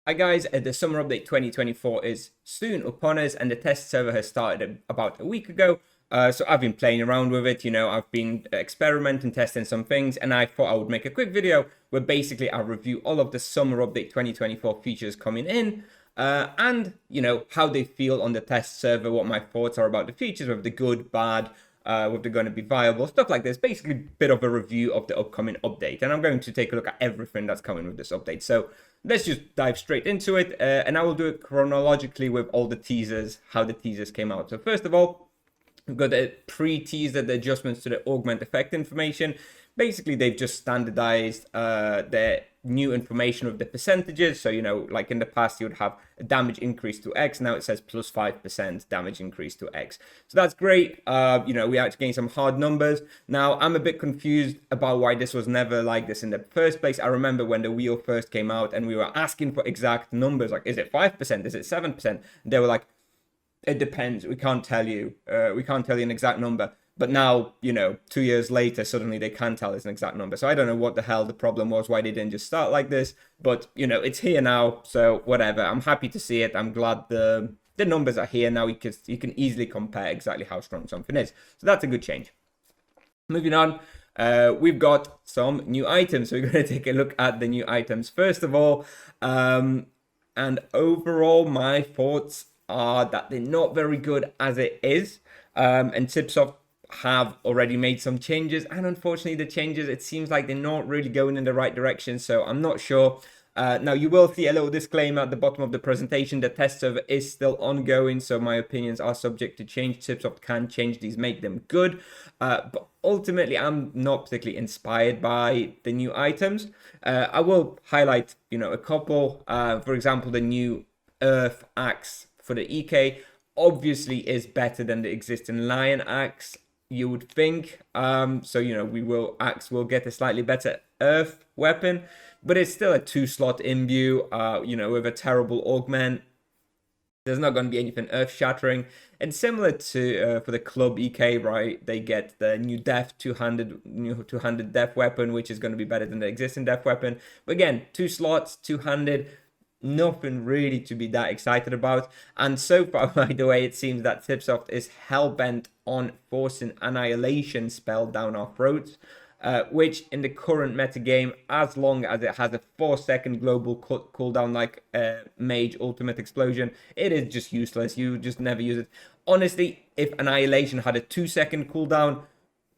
Hi guys, the summer update 2024 is soon upon us and the test server has started about a week ago. So I've been playing around with it, I've been experimenting, testing some things, and I thought I would make a quick video where basically I review all of the summer update 2024 features coming in, and how they feel on the test server, what my thoughts are about the features, whether they're good, bad, whether they're going to be viable, stuff like this. Basically, a bit of a review of the upcoming update, and I'm going to take a look at everything that's coming with this update. So let's just dive straight into it, and I will do it chronologically with all the teasers, how the teasers came out. So first of all, we've got the pre-teaser, the adjustments to the augment effect information. Basically, they've just standardized their new information of the percentages. So, like in the past, you would have a damage increase to X. Now it says plus 5% damage increase to X. So that's great. We actually gained some hard numbers. Now, I'm a bit confused about why this was never like this in the first place. I remember when the wheel first came out and we were asking for exact numbers. Like, is it 5%? Is it 7%? They were like, it depends. We can't tell you. We can't tell you an exact number. But now, 2 years later, suddenly they can tell us an exact number. So I don't know what the hell the problem was, why they didn't just start like this. But, it's here now. So whatever. I'm happy to see it. I'm glad the numbers are here now. You can easily compare exactly how strong something is. So that's a good change. Moving on. We've got some new items. So we're going to take a look at the new items. First of all, and overall, my thoughts are that they're not very good as it is. And Tipsoft have already made some changes, and unfortunately the changes, it seems like they're not really going in the right direction, so I'm not sure. Now you will see a little disclaimer at the bottom of the presentation. The test server is still ongoing, so my opinions are subject to change. Tipsoft can change these, make them good, but ultimately I'm not particularly inspired by the new items. I will highlight a couple. For example, the new Earth Axe for the EK obviously is better than the existing Lion Axe, you would think. Axe will get a slightly better Earth weapon, but it's still a 2-slot imbue, with a terrible augment. There's not going to be anything earth-shattering. And similar to for the Club EK, right? They get the new Death two-handed Death weapon, which is going to be better than the existing Death weapon. But again, 2 slots, two-handed. Nothing really to be that excited about. And so far, by the way, it seems that Tipsoft is hell-bent on forcing Annihilation spell down our throats, which in the current meta game, as long as it has a 4-second global cooldown like Mage Ultimate Explosion, it is just useless. You just never use it. Honestly, if Annihilation had a 2-second cooldown,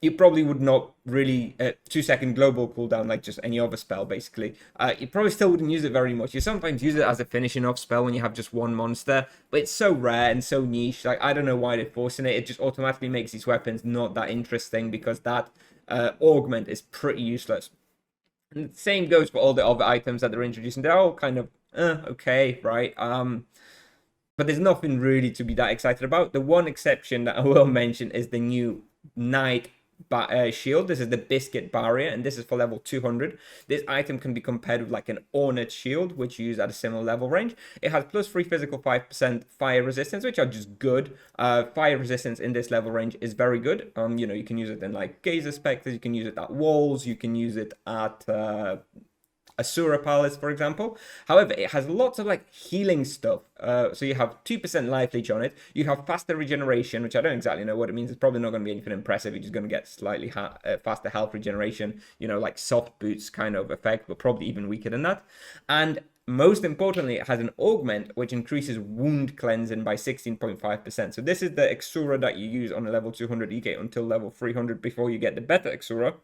you probably would not really 2-second global cooldown like just any other spell, basically. You probably still wouldn't use it very much. You sometimes use it as a finishing off spell when you have just one monster, but it's so rare and so niche. Like, I don't know why they're forcing it. It just automatically makes these weapons not that interesting because that augment is pretty useless. And the same goes for all the other items that they're introducing. They're all kind of okay, right? But there's nothing really to be that excited about. The one exception that I will mention is the new Knight shield. This is the Biscuit Barrier, and this is for level 200. This item can be compared with like an Ornate shield, which you use at a similar level range. It has plus 3 physical, 5% fire resistance, which are just good. Fire resistance in this level range is very good. You can use it in like Gazer Spectres, you can use it at walls, you can use it at Asura Palace, for example. However, it has lots of like healing stuff. So you have 2% life leech on it. You have faster regeneration, which I don't exactly know what it means. It's probably not going to be anything impressive. You're just going to get slightly faster health regeneration, like soft boots kind of effect, but probably even weaker than that. And most importantly, it has an augment which increases wound cleansing by 16.5%. So this is the Exura that you use on a level 200 EK until level 300 before you get the better Exura.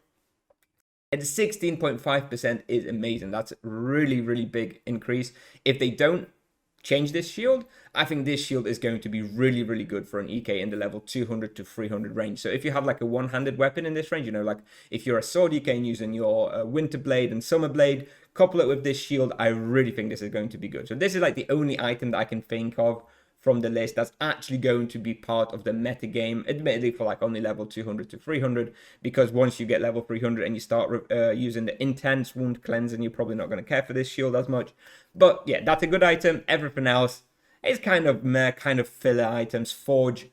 And 16.5% is amazing. That's a really, really big increase. If they don't change this shield, I think this shield is going to be really, really good for an EK in the level 200 to 300 range. So if you have like a one-handed weapon in this range, like if you're a sword EK and using your Winter Blade and Summer Blade, couple it with this shield, I really think this is going to be good. So this is like the only item that I can think of from the list that's actually going to be part of the meta game, admittedly for like only level 200 to 300, because once you get level 300 and you start using the intense wound cleansing, you're probably not going to care for this shield as much. But yeah, that's a good item. Everything else is kind of meh, kind of filler items, forge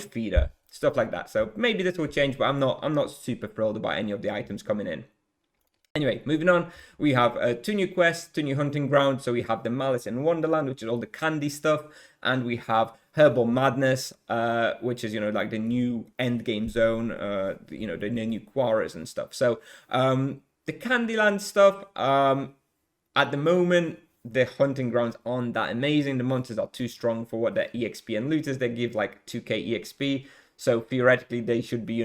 feeder, stuff like that. So maybe this will change, but I'm not super thrilled about any of the items coming in. Anyway, moving on, we have 2 new quests, 2 new hunting grounds. So we have the Malice in Wonderland, which is all the candy stuff, and we have Herbal Madness, which is, like the new end game zone, the new quarries and stuff. So the Candyland stuff, at the moment, the hunting grounds aren't that amazing. The monsters are too strong for what their EXP and loot is. They give like 2k EXP, so theoretically they should be,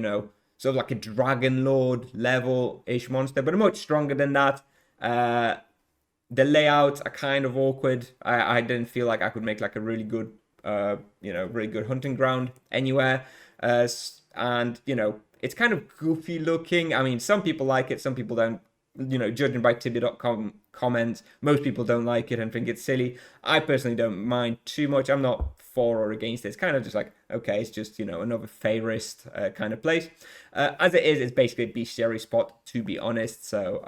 sort of like a Dragon Lord level-ish monster, but much stronger than that. The layouts are kind of awkward. I didn't feel like I could make like a really good, really good hunting ground anywhere. And, it's kind of goofy looking. I mean, some people like it, some people don't. Judging by Tibia.com comments, most people don't like it and think it's silly. I personally don't mind too much. I'm not for or against it. It's kind of just like, okay, it's just, another favorist kind of place. As it is, it's basically a bestiary spot, to be honest. So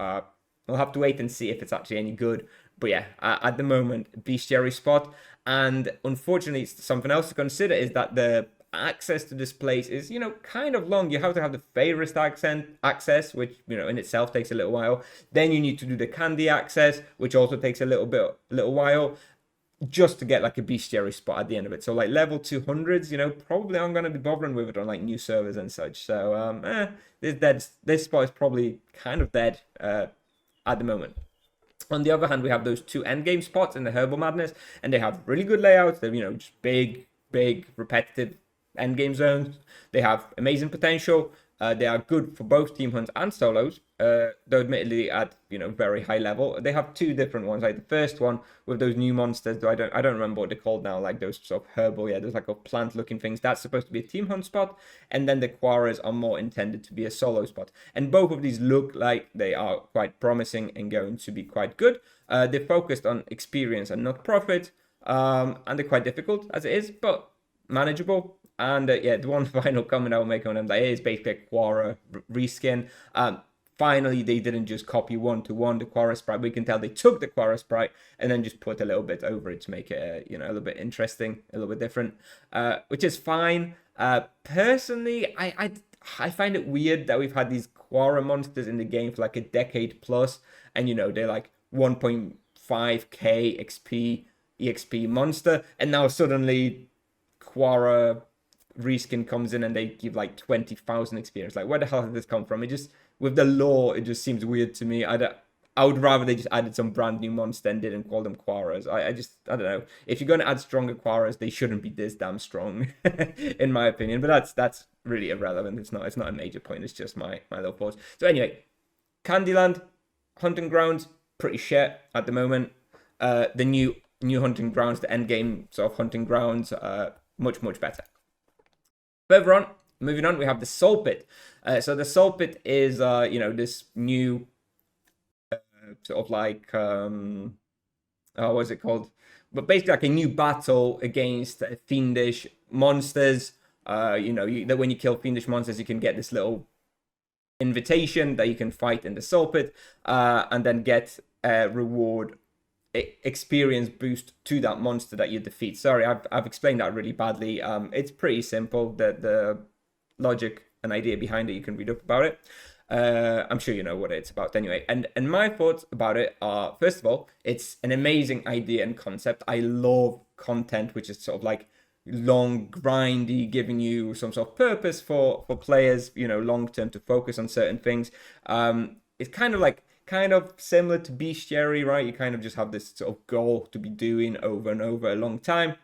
we'll have to wait and see if it's actually any good. But yeah, at the moment, bestiary spot. And unfortunately, something else to consider is that the access to this place is, kind of long. You have to have the favorite access, which, in itself takes a little while. Then you need to do the candy access, which also takes a little while, just to get like a bestiary spot at the end of it. So like level 200s, probably I'm going to be bothering with it on like new servers and such. So this spot is probably kind of dead at the moment. On the other hand, we have those 2 endgame spots in the Herbal Madness, and they have really good layouts. They're, just big, repetitive endgame zones. They have amazing potential. They are good for both team hunts and solos, though admittedly at very high level. They have 2 different ones. Like the first one with those new monsters, I don't remember what they're called now. Like those sort of herbal, there's like a plant looking things. That's supposed to be a team hunt spot, and then the quarries are more intended to be a solo spot. And both of these look like they are quite promising and going to be quite good. They're focused on experience and not profit, and they're quite difficult as it is, but manageable. And the one final comment I'll make on them, that is basically a Quara reskin. Finally, they didn't just copy 1-to-1 the Quara sprite. We can tell they took the Quara sprite and then just put a little bit over it to make it, a little bit interesting, a little bit different, which is fine. Personally, I find it weird that we've had these Quara monsters in the game for like a decade plus, and they're like 1.5k EXP monster, and now suddenly Quara reskin comes in and they give like 20,000 experience. Like, where the hell did this come from? It just, with the lore, it just seems weird to me. I would rather they just added some brand new monster and didn't call them Quaras. I don't know. If you're going to add stronger Quaras, they shouldn't be this damn strong, in my opinion. But that's really irrelevant. It's not a major point. It's just my little thoughts. So anyway, Candyland hunting grounds, pretty shit at the moment. The new hunting grounds, the end game sort of hunting grounds, much better. Further on, moving on, we have the Soul Pit. So the Soul Pit is, this new sort of like, what's it called? But basically like a new battle against fiendish monsters. That when you kill fiendish monsters, you can get this little invitation that you can fight in the Soul Pit, and then get a reward experience boost to that monster that you defeat. Sorry, I've explained that really badly. It's pretty simple. The logic and idea behind it, you can read up about it. I'm sure you know what it's about anyway. And my thoughts about it are, first of all, it's an amazing idea and concept. I love content which is sort of like long, grindy, giving you some sort of purpose for players, long term, to focus on certain things. It's kind of similar to bestiary, right? You kind of just have this sort of goal to be doing over and over a long time.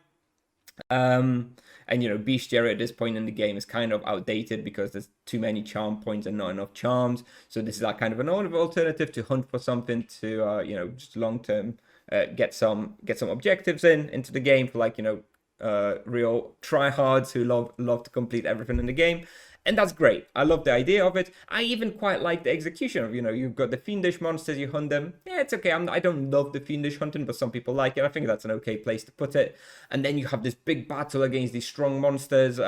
And bestiary at this point in the game is kind of outdated because there's too many charm points and not enough charms. So this is like kind of an alternative to hunt for something to just long term get some objectives into the game for like real tryhards who love to complete everything in the game. And that's great. I love the idea of it. I even quite like the execution of, you've got the fiendish monsters, you hunt them. Yeah, it's okay. I don't love the fiendish hunting, but some people like it. I think that's an okay place to put it. And then you have this big battle against these strong monsters,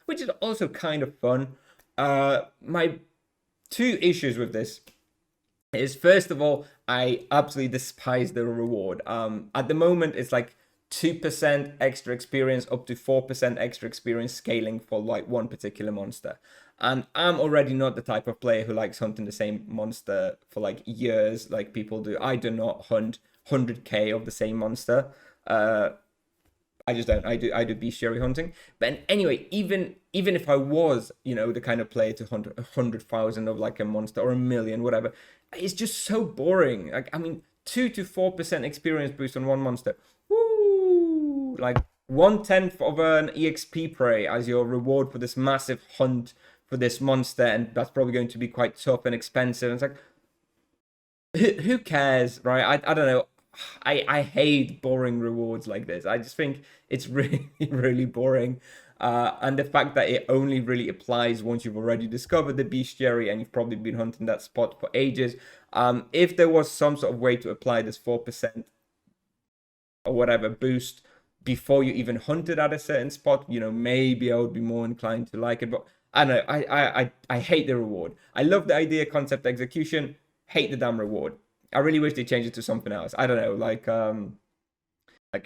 which is also kind of fun. My 2 issues with this is, first of all, I absolutely despise the reward. At the moment, it's like 2% extra experience up to 4% extra experience scaling for like one particular monster. And I'm already not the type of player who likes hunting the same monster for like years, like people do. I do not hunt 100k of the same monster. I just don't. I do bestiary hunting. But anyway, even if I was, the kind of player to hunt 100,000 of like a monster or a million, whatever, it's just so boring. Like, I mean, 2 to 4% experience boost on one monster. Woo! Like 1/10 of an EXP prey as your reward for this massive hunt for this monster, and that's probably going to be quite tough and expensive. And it's like, who cares, right? I don't know. I hate boring rewards like this. I just think it's really, really boring. And the fact that it only really applies once you've already discovered the bestiary and you've probably been hunting that spot for ages. If there was some sort of way to apply this 4% or whatever boost before you even hunted at a certain spot, maybe I would be more inclined to like it. But I don't know. I hate the reward. I love the idea, concept, execution. Hate the damn reward. I really wish they changed it to something else. I don't know, like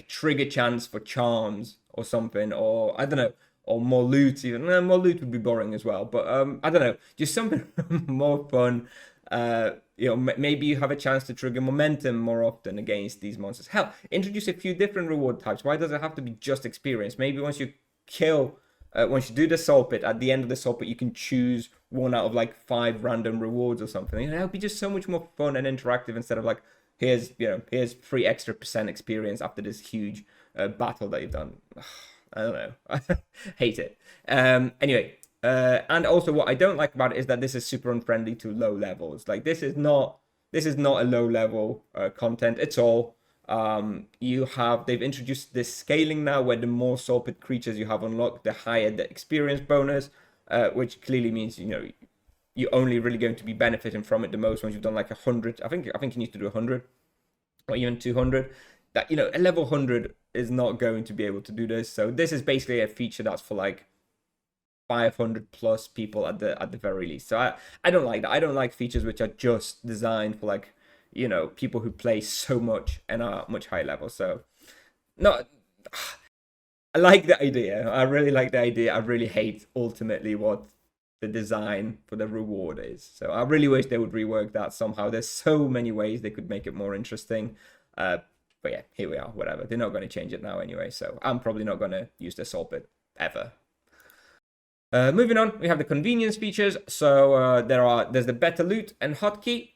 trigger chance for charms or something, or I don't know, or more loot even. More loot would be boring as well, but I don't know, just something more fun. Maybe you have a chance to trigger momentum more often against these monsters. Hell, introduce a few different reward types. Why does it have to be just experience? Maybe once you do the soul pit, at the end of the soul pit, you can choose one out of like 5 random rewards or something. That would be just so much more fun and interactive instead of like, here's 3 extra percent experience after this huge battle that you've done. I don't know. Hate it. Anyway, and also what I don't like about it is that this is super unfriendly to low levels. Like this is not a low level content at all. They've introduced this scaling now where the more soul pit creatures you have unlocked, the higher the experience bonus, which clearly means you're only really going to be benefiting from it the most once you've done like 100. I think you need to do 100 or even 200. That a level 100 is not going to be able to do this. So this is basically a feature that's for like 500 plus people at the very least. So I don't like that. I don't like features which are just designed for like people who play so much and are much higher level. So no, I like the idea. I really like the idea. I really hate ultimately what the design for the reward is. So I really wish they would rework that somehow. There's so many ways they could make it more interesting. But yeah, here we are. Whatever. They're not going to change it now anyway. So I'm probably not going to use the soul pit ever. Moving on, we have the convenience features. So there's the better loot and hotkey.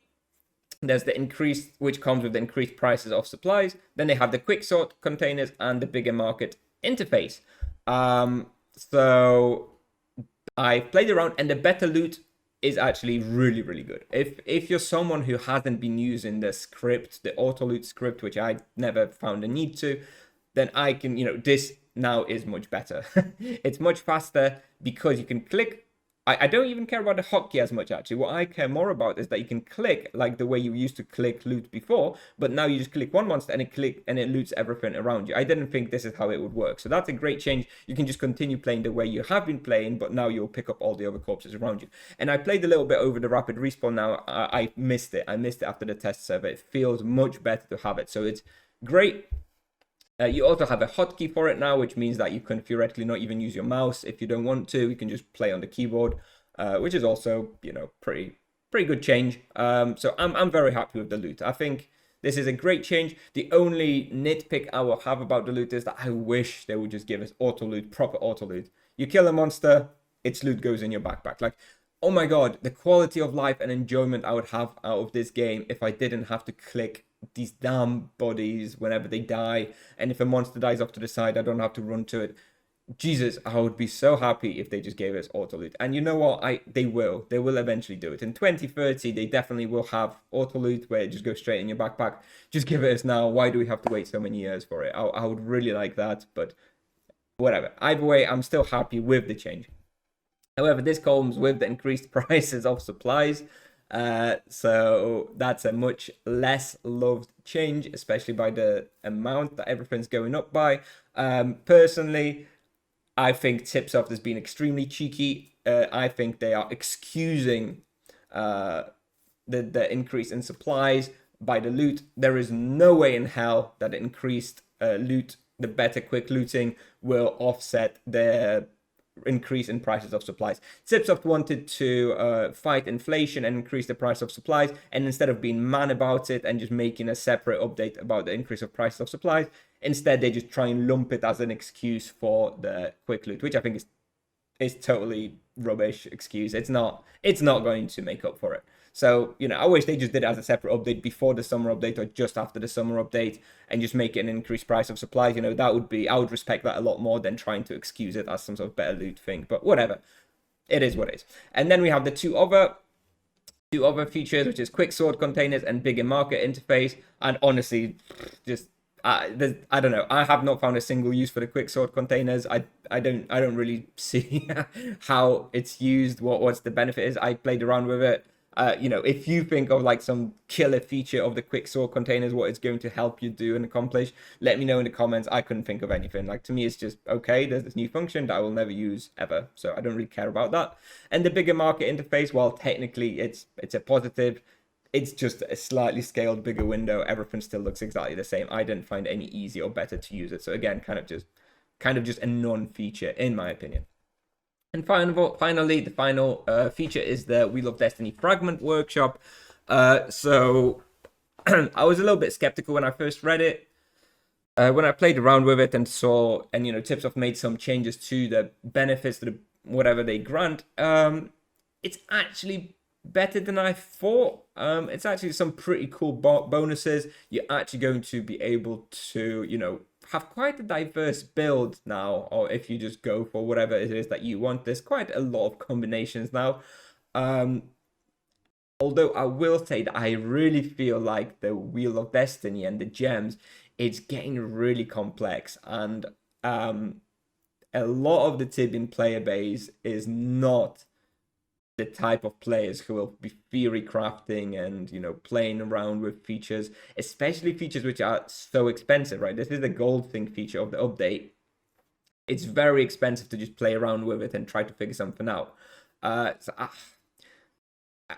There's the increased, which comes with the increased prices of supplies. Then they have the quick sort containers and the bigger market interface. So I played around, and the better loot is actually really, really good. If you're someone who hasn't been using the script, the auto loot script, which I never found a need to, then I can, this now is much better. It's much faster because you can click. I don't even care about the hotkey as much, actually. What I care more about is that you can click like the way you used to click loot before, but now you just click one monster and it loots everything around you. I didn't think this is how it would work. So that's a great change. You can just continue playing the way you have been playing, but now you'll pick up all the other corpses around you. And I played a little bit over the rapid respawn now. I missed it. I missed it after the test server. It feels much better to have it. So it's great. You also have a hotkey for it now, which means that you can theoretically not even use your mouse if you don't want to. You can just play on the keyboard, which is also, pretty good change. So I'm very happy with the loot. I think this is a great change. The only nitpick I will have about the loot is that I wish they would just give us auto loot, proper auto loot. You kill a monster, its loot goes in your backpack. Like, oh my god, the quality of life and enjoyment I would have out of this game if I didn't have to click these damn bodies whenever they die, and if a monster dies off to the side, I don't have to run to it. Jesus, I would be so happy if they just gave us auto loot. And you know what? They will eventually do it. In 2030, they definitely will have auto loot where it just goes straight in your backpack. Just give it us now. Why do we have to wait so many years for it? I would really like that, but whatever. Either way, I'm still happy with the change. However, this comes with the increased prices of supplies. So that's a much less loved change, especially by the amount that everything's going up by. Personally, I think Tipsoft has been extremely cheeky. I think they are excusing the increase in supplies by the loot. There is no way in hell that increased loot, the better quick looting, will offset the increase in prices of supplies. Zipsoft wanted to fight inflation and increase the price of supplies, and instead of being man about it and just making a separate update about the increase of price of supplies, instead they just try and lump it as an excuse for the quick loot, which I think is totally rubbish excuse. It's not going to make up for it. So, I wish they just did it as a separate update before the summer update or just after the summer update and just make it an increased price of supplies. I would respect that a lot more than trying to excuse it as some sort of better loot thing. But whatever. It is what it is. And then we have the two other features, which is quick sort containers and bigger market interface. And honestly, just I don't know. I have not found a single use for the quick sort containers. I don't really see how it's used. What's the benefit is. I played around with it. If you think of like some killer feature of the quick sort containers, what it's going to help you do and accomplish, let me know in the comments. I couldn't think of anything. Like, to me, it's just, okay, there's this new function that I will never use ever. So I don't really care about that. And the bigger market interface, well, technically it's a positive. It's just a slightly scaled bigger window. Everything still looks exactly the same. I didn't find any easier or better to use it. So again, kind of just a non-feature in my opinion. And finally, the final feature is the Wheel of Destiny Fragment Workshop. So I was a little bit skeptical when I first read it. When I played around with it and saw, and Tipsoft made some changes to the benefits to whatever they grant, it's actually better than I thought. It's actually some pretty cool bonuses. You're actually going to be able to, have quite a diverse build now, or if you just go for whatever it is that you want, there's quite a lot of combinations now. Although I will say that I really feel like the Wheel of Destiny and the gems, it's getting really complex, and a lot of the Tibian player base is not the type of players who will be theory crafting and playing around with features, especially features which are so expensive, right? This is the gold thing feature of the update. It's very expensive to just play around with it and try to figure something out. So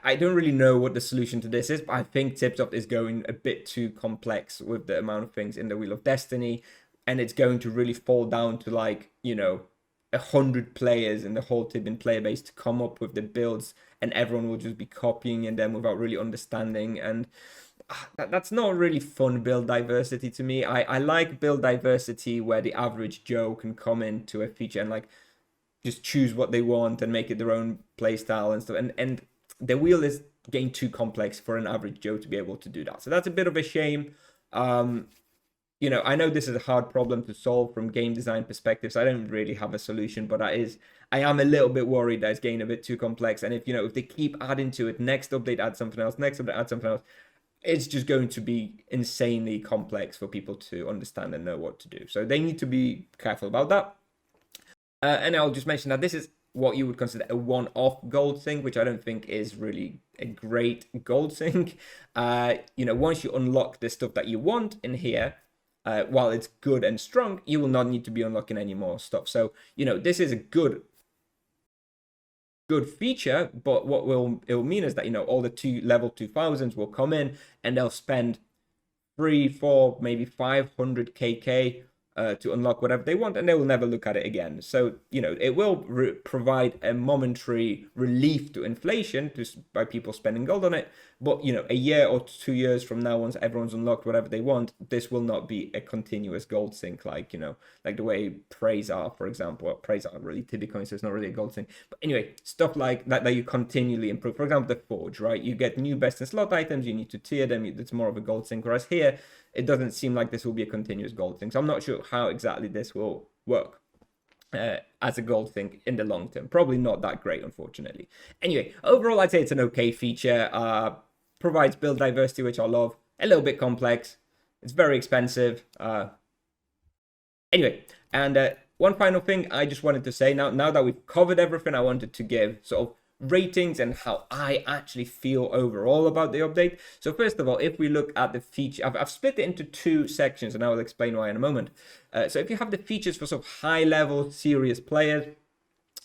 I don't really know what the solution to this is, but I think Tipsoft is going a bit too complex with the amount of things in the Wheel of Destiny, and it's going to really fall down to 100 players in the whole Tibian player base to come up with the builds, and everyone will just be copying them without really understanding, and that's not really fun build diversity to me. I like build diversity where the average Joe can come into a feature and just choose what they want and make it their own playstyle and stuff, and the wheel is getting too complex for an average Joe to be able to do that, so that's a bit of a shame. I know this is a hard problem to solve from game design perspectives. I don't really have a solution, but I am a little bit worried that it's getting a bit too complex. And if they keep adding to it, next update add something else, next update add something else, it's just going to be insanely complex for people to understand and know what to do. So they need to be careful about that. And I'll just mention that this is what you would consider a one-off gold thing, which I don't think is really a great gold thing. Once you unlock the stuff that you want in here, while it's good and strong, you will not need to be unlocking any more stuff. So, this is a good feature, but what it will mean is that, all the level 2000s will come in and they'll spend 3, 4, maybe 500 KK to unlock whatever they want, and they will never look at it again. So, it will provide a momentary relief to inflation by people spending gold on it. But, a year or 2 years from now, once everyone's unlocked whatever they want, this will not be a continuous gold sink like the way praise are, for example. Well, praise are really Tibia coins, so it's not really a gold sink. But anyway, stuff like that you continually improve. For example, the Forge, right? You get new best in slot items, you need to tier them, it's more of a gold sink. Whereas here, it doesn't seem like this will be a continuous gold thing. So I'm not sure how exactly this will work as a gold thing in the long term. Probably not that great, unfortunately. Anyway, overall, I'd say it's an okay feature. Provides build diversity, which I love. A little bit complex. It's very expensive. Anyway, and one final thing I just wanted to say. Now that we've covered everything, I wanted to give sort of ratings and how I actually feel overall about the update. So first of all, if we look at the feature, I've split it into 2 sections, and I will explain why in a moment. So if you have the features for sort of high-level, serious players,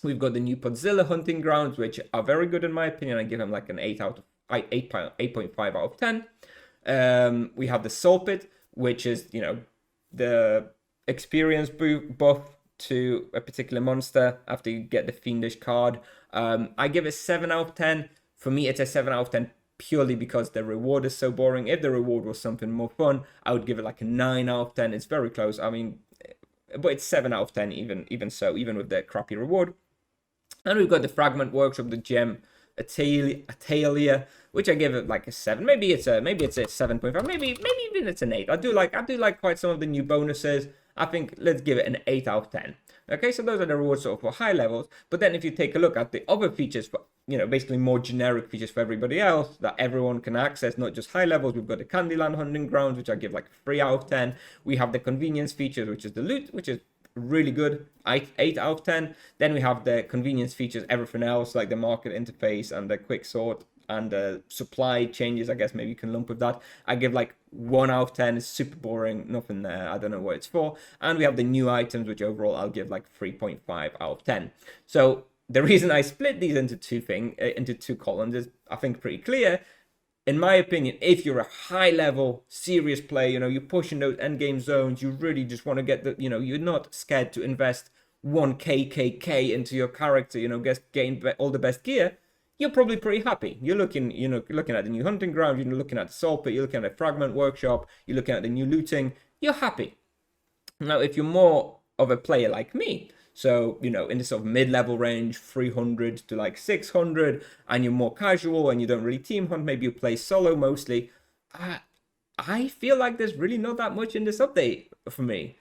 we've got the new Podzilla hunting grounds, which are very good in my opinion. I give them like an 8.5 out of 10. We have the Soul Pit, which is the experience buff to a particular monster after you get the Fiendish card. I give it 7 out of 10. For me, it's a 7 out of 10 purely because the reward is so boring. If the reward was something more fun, I would give it like a 9 out of 10. It's very close. I mean, but it's 7 out of 10 even so, even with the crappy reward. And we've got the Fragment Workshop, the gem Atalia, which I give it like a 7. Maybe it's a 7.5. Maybe even it's an 8. I do like quite some of the new bonuses. I think let's give it an 8 out of 10. Okay, so those are the rewards sort of for high levels. But then if you take a look at the other features, for, basically more generic features for everybody else that everyone can access, not just high levels, we've got the Candyland Hunting Grounds, which I give like 3 out of 10. We have the convenience features, which is the loot, which is really good, 8 out of 10. Then we have the convenience features, everything else, like the market interface and the quick sort and the supply changes. I guess maybe you can lump with that. I give like 1 out of 10. It's super boring, nothing there. I don't know what it's for. And we have the new items, which overall I'll give like 3.5 out of 10. So the reason I split these into two columns is, I think, pretty clear. In my opinion, if you're a high-level, serious player, you're pushing those endgame zones, you really just want to get the, you're not scared to invest 1k into your character, gain all the best gear, you're probably pretty happy. You're looking at the new hunting ground, you're looking at the soul pit, you're looking at the fragment workshop, you're looking at the new looting, you're happy. Now, if you're more of a player like me, so, in the sort of mid-level range, 300 to like 600, and you're more casual and you don't really team hunt, maybe you play solo mostly, I feel like there's really not that much in this update for me.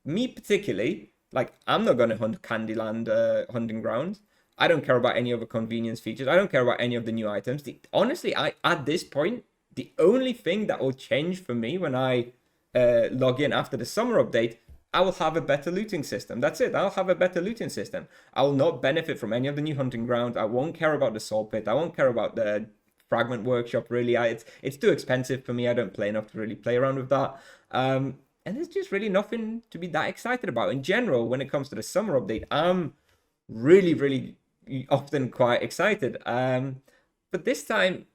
Me particularly, like, I'm not going to hunt Candyland Hunting Grounds. I don't care about any other convenience features. I don't care about any of the new items. Honestly, at this point, the only thing that will change for me when I log in after the summer update, I will have a better looting system. That's it. I'll have a better looting system. I will not benefit from any of the new hunting grounds. I won't care about the soul pit. I won't care about the fragment workshop, really. It's too expensive for me. I don't play enough to really play around with that. And there's just really nothing to be that excited about. In general, when it comes to the summer update, I'm really, really often quite excited. But this time,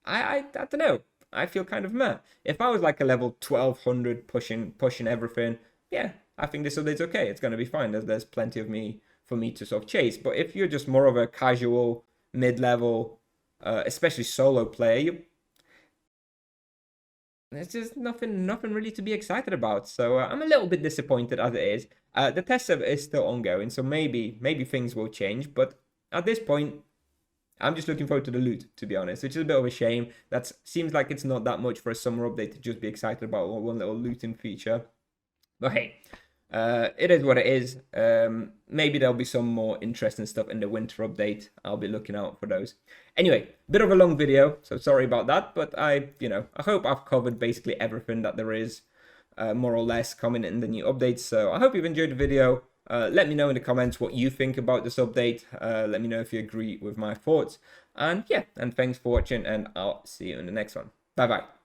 I don't know. I feel kind of meh. If I was like a level 1200 pushing everything, yeah, I think this update's okay. It's going to be fine. There's plenty of for me to sort of chase. But if you're just more of a casual, mid-level, especially solo player, there's just nothing really to be excited about. So I'm a little bit disappointed as it is. The test server is still ongoing, so maybe things will change. But at this point, I'm just looking forward to the loot, to be honest, which is a bit of a shame. That seems like it's not that much for a summer update to just be excited about one little looting feature. But hey, it is what it is. Maybe there'll be some more interesting stuff in the winter update. I'll be looking out for those. Anyway, bit of a long video, so sorry about that. But I hope I've covered basically everything that there is, more or less, coming in the new updates. So I hope you've enjoyed the video. Let me know in the comments what you think about this update. Let me know if you agree with my thoughts. And yeah, and thanks for watching, and I'll see you in the next one. Bye bye.